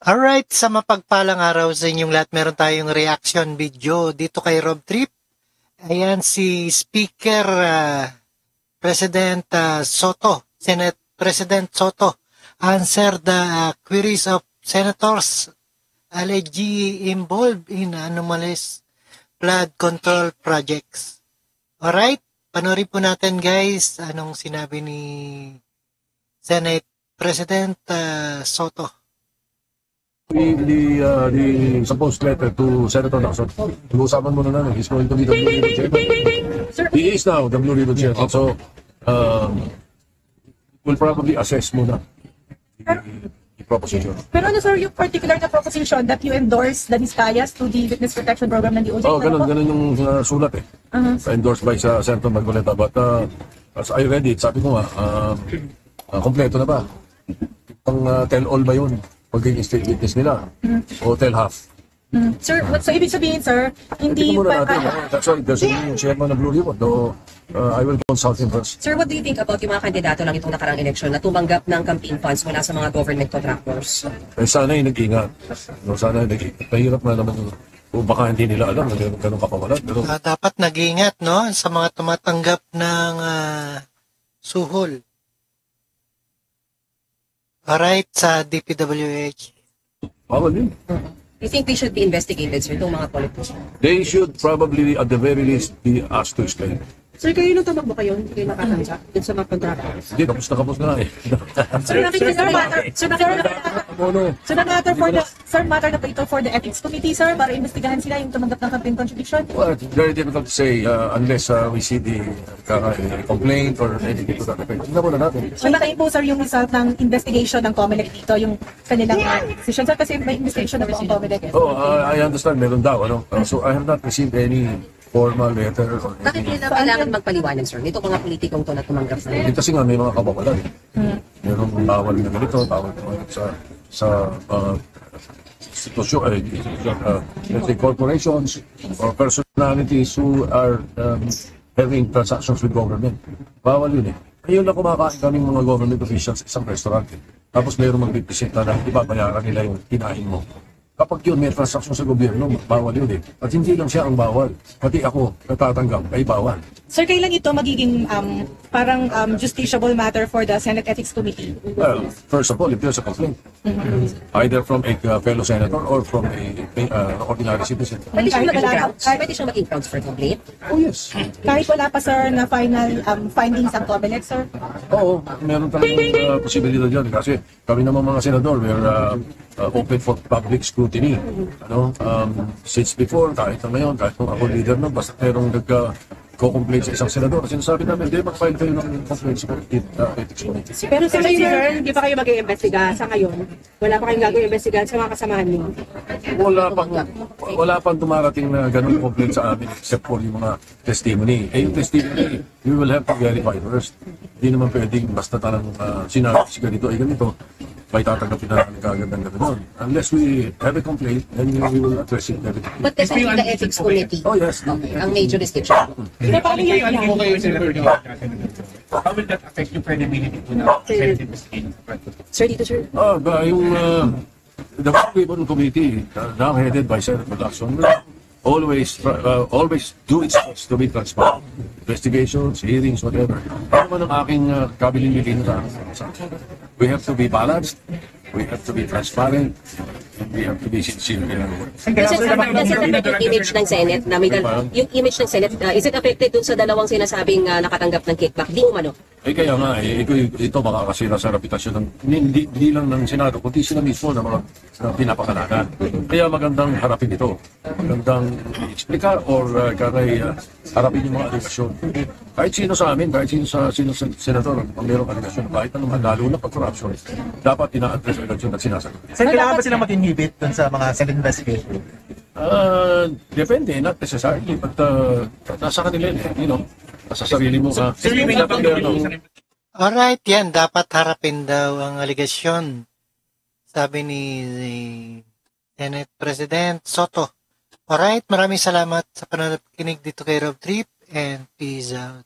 Alright, sa mapagpalang araw sa inyong lahat, meron tayong reaction video dito kay Rob Trip. Ayan si Speaker President Soto, Senate President Soto, answer the queries of senators allegedly involved in anomalous flood control projects. Alright, panoorin po natin guys anong sinabi ni Senate President Soto. The supposed letter to Senator Lacson. Pag-uusapan muna namin. He's going to be the Blue Ribbon Chairman. He is now the Blue Ribbon Chairman. So, we'll probably assess muna the proposition. Pero ano sir, yung particular na proposition that you endorse the Vizcayas to the Witness Protection Program ng DOJ? Oh, ganun yung sulat eh. Endorsed by Senator Marcoleta. But as I read it, sabi ko nga, kompleto na ba? Pang tell-all ba yun? Pagiging state witness nila? O tell half? Sir, so ibig sabihin sir, hindi Tingnan muna pa... natin. That's why there's a new chairman of Blue Ribbon. So, I will consult him first. Sir, what do you think about yung mga kandidato lang itong nakarang eleksyon na tumanggap ng campaign funds mula sa mga government contractors? Sana yung nag-ingat. Sana yung nag-ingat. Mahirap na naman kung baka hindi nila alam na ganun kapawalan. Pero Dapat nag-ingat no sa mga tumatanggap ng suhol. Alright, sa DPWH. bawal yun. You think they should be investigated, sir, itong mga politicians? They should probably, at the very least, be asked to explain. Sir, kayo nung tumakbo kayo, hindi kayo nakatanggap dun sa mga contractors? Hindi, kapos na eh. Sir, nakikita matter na po ito for the Ethics Committee, sir, para investigahan sila yung tumanggap ng campaign contribution? Well, it's very difficult to say unless we see the complaint or anything to that effect. Tingnan muna natin. Malaki po, sir, yung result ng investigation ng COMELEC dito, yung kanilang decision, sir, kasi may investigation na po ang COMELEC. Oh, I understand, meron daw, ano? So I have not received any formal letter or Bakit anything. nila kailangan magpaliwanag, sir? Nito mga politikong to na tumanggap na Hindi kasi nga may mga kabawalan. Merong bawal na ganito, bawal na sa institusyon, let's say corporations or personalities who are having transactions with government. Bawal yun eh. Ngayon na kumakain kaming mga government officials sa isang restaurant. Tapos mayroong magpipresenta na ibabayaran nila yung kinain mo. Kapag yun may transaksyon sa gobyerno, bawal yun eh. At hindi lang siya ang bawal. Pati ako, natatanggap, ay bawal. Sir, kailan ito magiging parang justiciable matter for the Senate Ethics Committee? Well, first of all, if there's a complaint, either from a fellow senator or from a ordinary citizen. Pwede siyang maging grounds? Pwede siyang maging grounds for complaint? Oh yes. Kahit wala pa, sir, na final findings ang COMELEC, sir? Oo, meron talagang posibilidad dyan. Kasi kami naman mga senador, we're open for public scrutiny. Since before, kahit na ngayon, kahit kung ako leader no, basta merong nagko-complain sa isang senador, sinasabi namin, hindi, mag-file kayo ng complaint sa ethics committee. Pero sir, hindi pa kayo mag-iimbestiga sa ngayon? Wala pa kayong gagawin investigahan sa mga kasamahan niyo? Wala pang dumarating na ganun complaint sa amin except for yung mga testimony. Yung testimony, we will have to verify first. Hindi naman pwedeng basta talang sinabi si ganito, ganito. May tatanggapin na namin kaagad ng gano'n. Unless we have a complaint, then we will address it. But that's only the ethics committee. Oh yes. Ang may jurisdiction. How will that affect yung credibility to the Senate investigation? Sir, dito, sir. Yung the Blue Ribbon Committee, now headed by Senator Lacson, will always do its best to be transparent. Investigations, hearings, whatever. Ano man ang aking kabilin-bilin sa we have to be balanced, we have to be transparent, and we have to be sincere. Does it affect yung image ng Senate? Yung image ng Senate, is it affected dun sa dalawang sinasabing nakatanggap ng kickback? Di umano. Kaya nga, ito makakasira sa reputasyon ng hindi lang ng Senado, kundi sila mismo na mga pinapakalanan. Kaya magandang harapin ito. Magandang explika or harapin yung mga aligasyon. Kahit sino sa amin, kahit sino sa senador, kung mayroong aligasyon, kahit anong lalo na pag-corruption, dapat ina-address agad yun at sinasagot. Sir, kailangan ba sila mag-inhibit dun sa mga Senate investigation? Depende, not necessarily, but nasa kanila yun, nasa sarili mo ka. Alright, yan. Dapat harapin daw ang aligasyon. Sabi ni Senate President Soto. Alright, maraming salamat sa panonood dito kay Rob Trip and peace out.